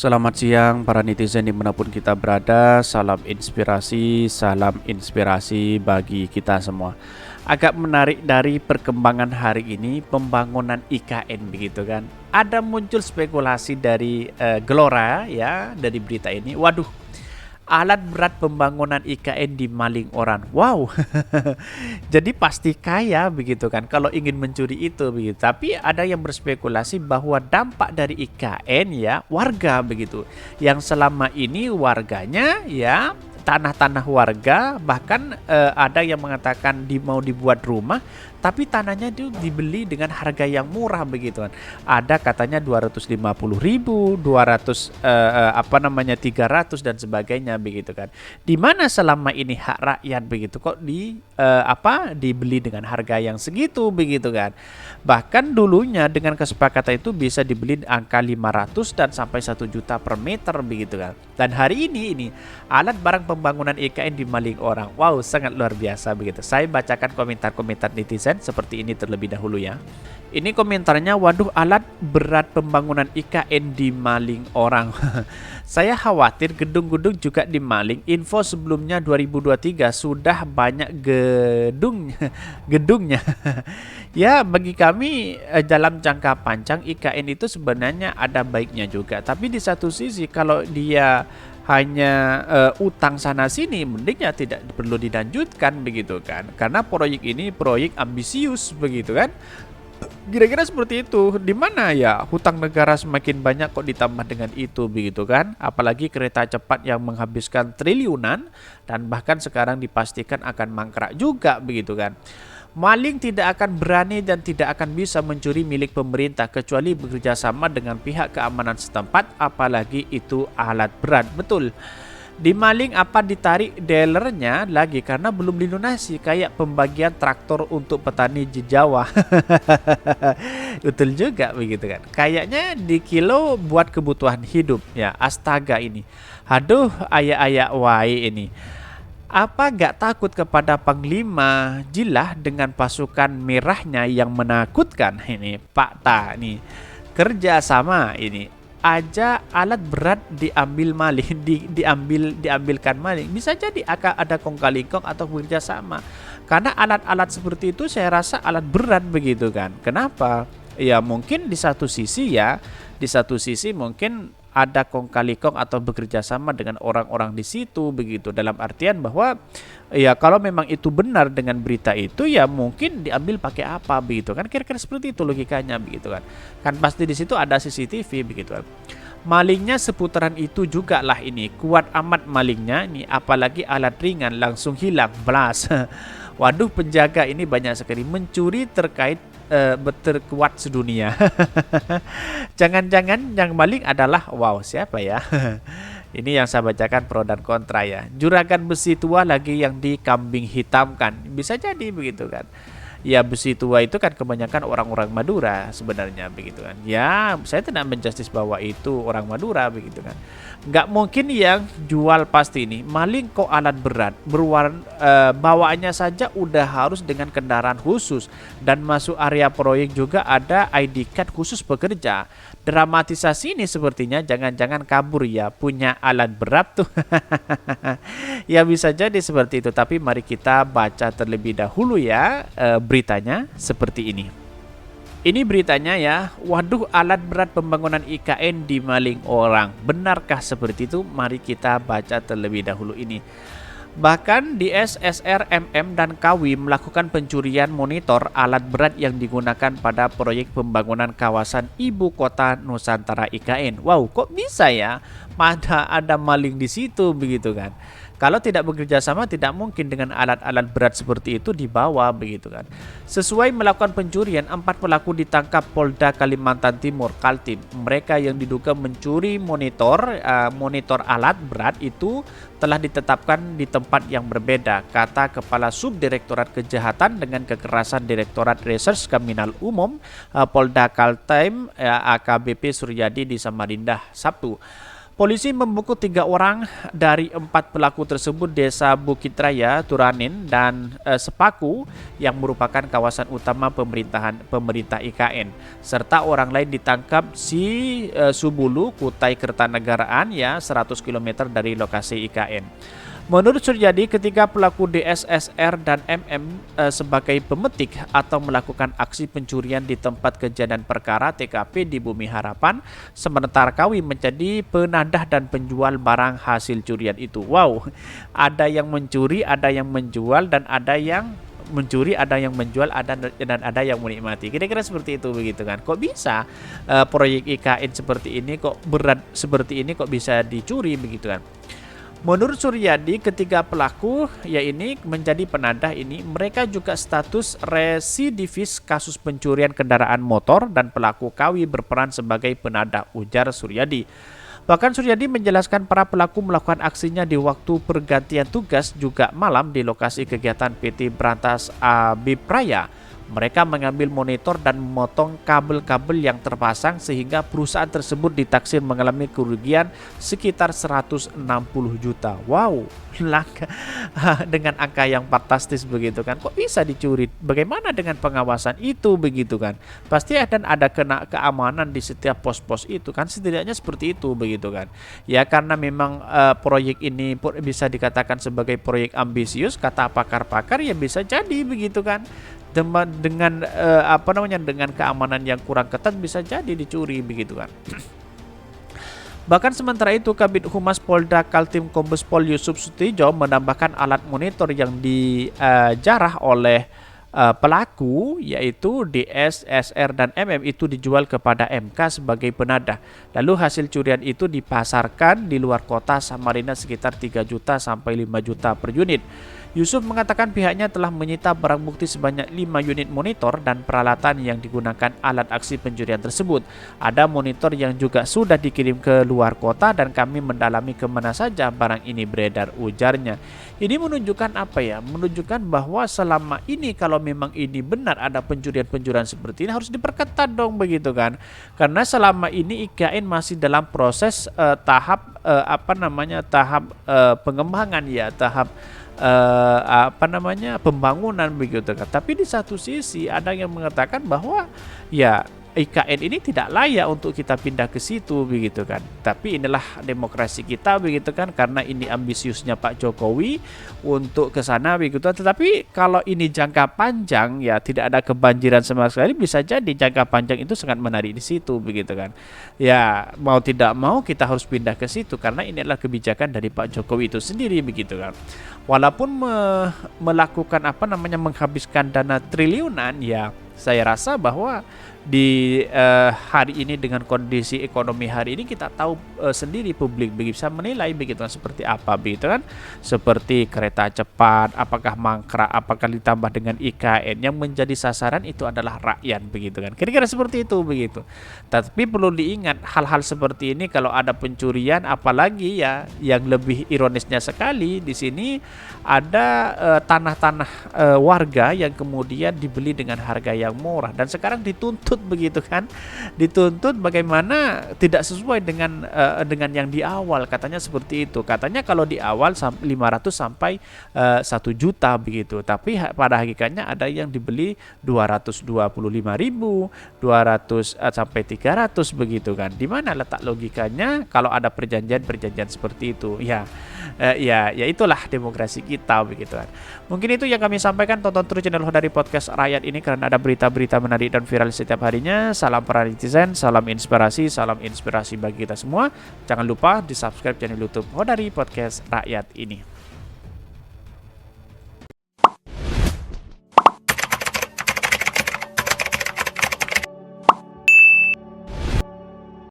Selamat siang para netizen dimanapun kita berada. Salam inspirasi bagi kita semua. Agak menarik dari perkembangan hari ini pembangunan IKN begitu kan. Ada muncul spekulasi dari Gelora ya dari berita ini. Waduh, alat berat pembangunan IKN dimaling orang. Wow. Jadi pasti kaya begitu kan kalau ingin mencuri itu begitu. Tapi ada yang berspekulasi bahwa dampak dari IKN ya warga begitu. Yang selama ini warganya ya tanah-tanah warga, bahkan ada yang mengatakan mau dibuat rumah tapi tanahnya itu dibeli dengan harga yang murah begitu kan. Ada katanya 250.000, 300 dan sebagainya begitu kan. Di mana selama ini hak rakyat begitu kok dibeli dengan harga yang segitu begitu kan. Bahkan dulunya dengan kesepakatan itu bisa dibeli angka 500 dan sampai 1 juta per meter begitu kan. Dan hari ini alat barang pembangunan IKN dimaling orang. Wow, sangat luar biasa begitu. Saya bacakan komentar-komentar netizen seperti ini terlebih dahulu ya. Ini komentarnya, waduh alat berat pembangunan IKN dimaling orang. Saya khawatir gedung-gedung juga dimaling. Info sebelumnya 2023 sudah banyak gedungnya. Ya bagi kami dalam jangka panjang IKN itu sebenarnya ada baiknya juga. Tapi di satu sisi kalau dia hanya utang sana sini, mending ya tidak perlu dilanjutkan begitu kan, karena proyek ini proyek ambisius begitu kan. Kira-kira seperti itu. Di mana ya hutang negara semakin banyak kok ditambah dengan itu begitu kan, apalagi kereta cepat yang menghabiskan triliunan dan bahkan sekarang dipastikan akan mangkrak juga begitu kan. Maling tidak akan berani dan tidak akan bisa mencuri milik pemerintah kecuali bekerja sama dengan pihak keamanan setempat, apalagi itu alat berat. Betul. Dimaling apa ditarik dealernya lagi karena belum dilunasi, kayak pembagian traktor untuk petani di Jawa. Betul juga begitu kan. Kayaknya di kilo buat kebutuhan hidup ya. Astaga ini. Aduh, ayak-ayak wae ini. Apa gak takut kepada Panglima Jilah dengan pasukan merahnya yang menakutkan? Ini Pak Ta nih kerja sama ini aja alat berat diambil maling, diambilkan maling. Bisa jadi akan ada kong kali kong atau bekerja sama. Karena alat-alat seperti itu saya rasa alat berat begitu kan. Kenapa? Ya mungkin di satu sisi mungkin ada kong kali kong atau bekerja sama dengan orang-orang di situ begitu, dalam artian bahwa ya kalau memang itu benar dengan berita itu ya mungkin diambil pakai apa begitu kan, kira-kira seperti itu logikanya begitu kan. Kan pasti di situ ada CCTV begitu kan. Malingnya seputaran itu juga lah ini, kuat amat malingnya ini, apalagi alat ringan langsung hilang belas. Waduh, penjaga ini banyak sekali mencuri terkait terkuat sedunia. Jangan-jangan yang maling adalah wow siapa ya? Ini yang saya bacakan pro dan kontra ya. Juragan besi tua lagi yang dikambing hitamkan, bisa jadi begitu kan. Ya besi tua itu kan kebanyakan orang-orang Madura sebenarnya begitu kan. Ya saya tidak menjustis bahwa itu orang Madura begitu kan. Nggak mungkin yang jual pasti ini maling kok alat berat berwarna, bawaannya saja udah harus dengan kendaraan khusus, dan masuk area proyek juga ada ID card khusus pekerja. Dramatisasi ini sepertinya jangan-jangan kabur ya, punya alat berat tuh. Ya bisa jadi seperti itu, tapi mari kita baca terlebih dahulu ya beritanya seperti ini. Ini beritanya ya, waduh alat berat pembangunan IKN dimaling orang. Benarkah seperti itu? Mari kita baca terlebih dahulu ini. Bahkan di SSRMM dan KAWI melakukan pencurian monitor alat berat yang digunakan pada proyek pembangunan kawasan Ibu Kota Nusantara IKN. Wow, kok bisa ya? Ada maling di situ begitu kan. Kalau tidak bekerja sama tidak mungkin dengan alat-alat berat seperti itu dibawa begitu kan. Sesuai melakukan pencurian, 4 pelaku ditangkap Polda Kalimantan Timur Kaltim. Mereka yang diduga mencuri monitor alat berat itu telah ditetapkan di tempat yang berbeda, kata Kepala Subdirektorat Kejahatan dengan Kekerasan Direktorat Reserse Kriminal Umum Polda Kaltim AKBP Suryadi di Samarinda Sabtu. Polisi membekuk 3 orang dari 4 pelaku tersebut desa Bukit Raya, Turanin, dan Sepaku yang merupakan kawasan utama pemerintah IKN. Serta orang lain ditangkap di Subulu, Kutai Kertanegaraan, ya 100 km dari lokasi IKN. Menurut Suryadi, ketiga pelaku DSSR dan MM sebagai pemetik atau melakukan aksi pencurian di tempat kejadian perkara TKP di Bumi Harapan, sementara Kawi menjadi penadah dan penjual barang hasil curian itu. Wow, ada yang mencuri, ada yang menjual, dan ada yang mencuri, ada yang menjual, dan ada yang menikmati. Kira-kira seperti itu begitu kan. Kok bisa proyek IKN seperti ini, kok berat seperti ini, kok bisa dicuri begitu kan. Menurut Suryadi, ketiga pelaku ini menjadi penadah ini, mereka juga status residivis kasus pencurian kendaraan motor dan pelaku Kawi berperan sebagai penadah, ujar Suryadi. Bahkan Suryadi menjelaskan para pelaku melakukan aksinya di waktu pergantian tugas juga malam di lokasi kegiatan PT Brantas Abipraya. Mereka mengambil monitor dan memotong kabel-kabel yang terpasang sehingga perusahaan tersebut ditaksir mengalami kerugian sekitar 160 juta. Wow, dengan angka yang fantastis begitu kan. Kok bisa dicuri? Bagaimana dengan pengawasan itu begitu kan? Pasti ada kena keamanan di setiap pos-pos itu kan, setidaknya seperti itu begitu kan. Ya karena memang proyek ini bisa dikatakan sebagai proyek ambisius, kata pakar-pakar, ya bisa jadi begitu kan. Dengan dengan keamanan yang kurang ketat bisa jadi dicuri begitu kan. Bahkan sementara itu, Kabid Humas Polda Kaltim Kombes Pol Yusuf Sutijo menambahkan alat monitor yang dijarah oleh pelaku yaitu DS, SR, dan MM itu dijual kepada MK sebagai penadah. Lalu hasil curian itu dipasarkan di luar kota Samarinda sekitar 3 juta sampai 5 juta per unit. Yusuf mengatakan pihaknya telah menyita barang bukti sebanyak 5 unit monitor dan peralatan yang digunakan alat aksi pencurian tersebut. Ada monitor yang juga sudah dikirim ke luar kota dan kami mendalami kemana saja barang ini beredar, ujarnya. Ini menunjukkan apa ya? Menunjukkan bahwa selama ini kalau memang ini benar ada pencurian-pencurian seperti ini harus diperketat dong begitu kan. Karena selama ini IKN masih dalam proses tahap pengembangan ya, tahap pembangunan begitu kan. Tapi di satu sisi ada yang mengatakan bahwa ya IKN ini tidak layak untuk kita pindah ke situ begitu kan. Tapi inilah demokrasi kita begitu kan, karena ini ambisiusnya Pak Jokowi untuk ke sana begitu. Tetapi kalau ini jangka panjang ya tidak ada kebanjiran sama sekali, bisa jadi jangka panjang itu sangat menarik di situ begitu kan. Ya mau tidak mau kita harus pindah ke situ karena ini adalah kebijakan dari Pak Jokowi itu sendiri begitu kan. Walaupun melakukan menghabiskan dana triliunan, ya saya rasa bahwa di hari ini dengan kondisi ekonomi hari ini kita tahu sendiri, publik bisa menilai begitu kan, seperti apa begitu kan, seperti kereta cepat apakah mangkrak, apakah ditambah dengan IKN, yang menjadi sasaran itu adalah rakyat begitu kan, kira-kira seperti itu begitu. Tapi perlu diingat hal-hal seperti ini kalau ada pencurian, apalagi ya yang lebih ironisnya sekali di sini ada tanah-tanah warga yang kemudian dibeli dengan harga yang murah dan sekarang dituntut begitu kan, dituntut bagaimana tidak sesuai dengan yang di awal, katanya seperti itu. Katanya kalau di awal 500 sampai 1 juta begitu, tapi pada hakikatnya ada yang dibeli 225.000, 200 sampai 300 begitu kan. Di mana letak logikanya kalau ada perjanjian seperti itu? Ya itulah demokrasi kita begitu kan. Mungkin itu yang kami sampaikan. Tonton terus channel Hodari Podcast Rakyat ini karena ada berita-berita menarik dan viral setiap harinya. Salam para netizen, salam inspirasi bagi kita semua. Jangan lupa di subscribe channel YouTube Hodari Podcast Rakyat ini.